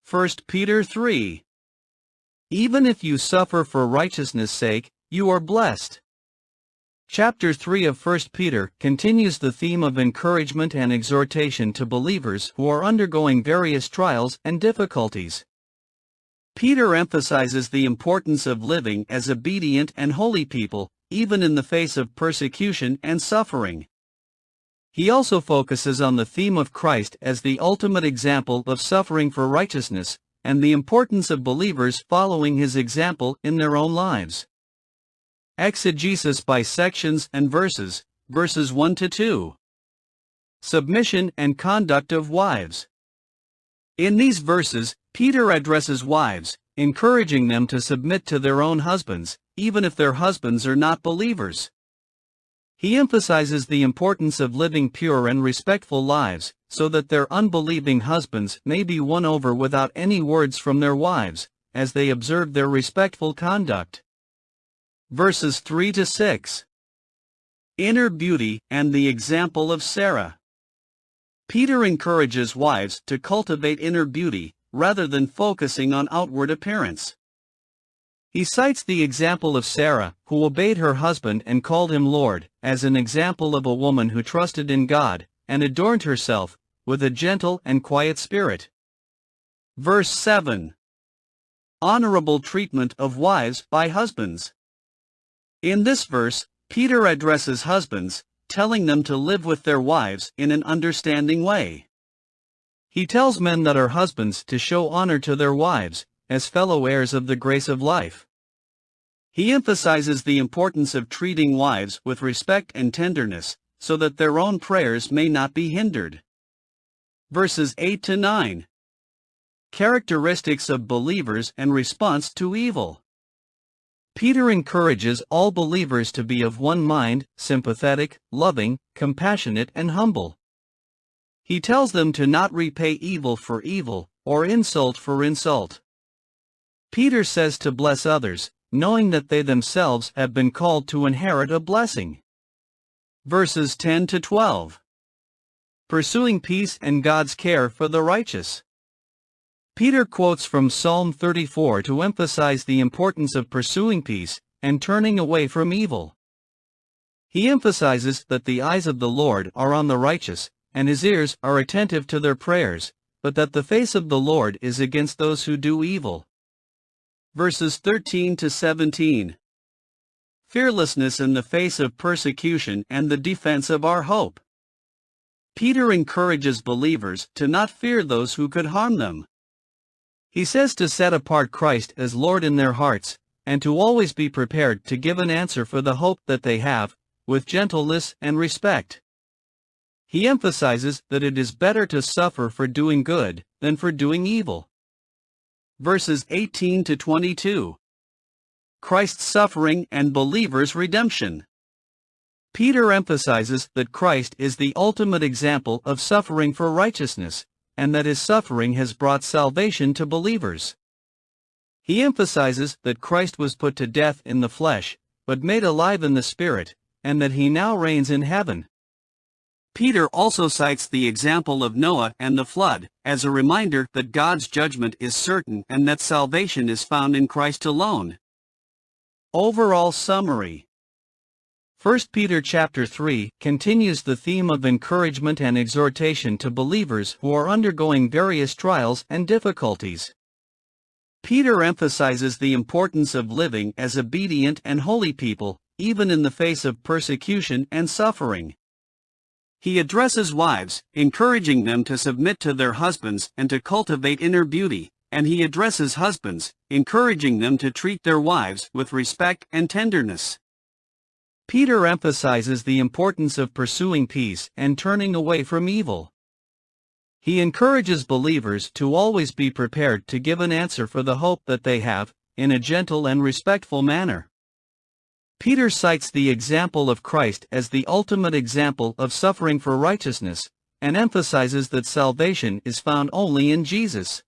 1 Peter 3. Even if you suffer for righteousness' sake, you are blessed. Chapter 3 of 1 Peter continues the theme of encouragement and exhortation to believers who are undergoing various trials and difficulties. Peter emphasizes the importance of living as obedient and holy people, even in the face of persecution and suffering. He also focuses on the theme of Christ as the ultimate example of suffering for righteousness, and the importance of believers following his example in their own lives. Exegesis by sections and verses, verses 1 to 2. Submission and conduct of wives. In these verses, Peter addresses wives, encouraging them to submit to their own husbands, even if their husbands are not believers. He emphasizes the importance of living pure and respectful lives, so that their unbelieving husbands may be won over without any words from their wives, as they observe their respectful conduct. Verses 3 to 6. Inner beauty and the example of Sarah. Peter encourages wives to cultivate inner beauty, rather than focusing on outward appearance. He cites the example of Sarah, who obeyed her husband and called him Lord, as an example of a woman who trusted in God, and adorned herself with a gentle and quiet spirit. Verse 7. Honorable treatment of wives by husbands. In this verse, Peter addresses husbands, telling them to live with their wives in an understanding way. He tells men that are husbands to show honor to their wives, as fellow heirs of the grace of life. He emphasizes the importance of treating wives with respect and tenderness, so that their own prayers may not be hindered. Verses 8 to 9. Characteristics of believers and response to evil. Peter encourages all believers to be of one mind, sympathetic, loving, compassionate, and humble. He tells them to not repay evil for evil, or insult for insult. Peter says to bless others, knowing that they themselves have been called to inherit a blessing. Verses 10 to 12. Pursuing peace and God's care for the righteous. Peter quotes from Psalm 34 to emphasize the importance of pursuing peace and turning away from evil. He emphasizes that the eyes of the Lord are on the righteous, and his ears are attentive to their prayers, but that the face of the Lord is against those who do evil. Verses 13 to 17. Fearlessness in the face of persecution and the defense of our hope. Peter encourages believers to not fear those who could harm them. He says to set apart Christ as Lord in their hearts, and to always be prepared to give an answer for the hope that they have, with gentleness and respect. He emphasizes that it is better to suffer for doing good than for doing evil. Verses 18 to 22. Christ's suffering and believers' redemption. Peter emphasizes that Christ is the ultimate example of suffering for righteousness, and that his suffering has brought salvation to believers. He emphasizes that Christ was put to death in the flesh, but made alive in the Spirit, and that he now reigns in heaven. Peter also cites the example of Noah and the flood, as a reminder that God's judgment is certain and that salvation is found in Christ alone. Overall summary. 1 Peter chapter 3 continues the theme of encouragement and exhortation to believers who are undergoing various trials and difficulties. Peter emphasizes the importance of living as obedient and holy people, even in the face of persecution and suffering. He addresses wives, encouraging them to submit to their husbands and to cultivate inner beauty, and he addresses husbands, encouraging them to treat their wives with respect and tenderness. Peter emphasizes the importance of pursuing peace and turning away from evil. He encourages believers to always be prepared to give an answer for the hope that they have, in a gentle and respectful manner. Peter cites the example of Christ as the ultimate example of suffering for righteousness, and emphasizes that salvation is found only in Jesus.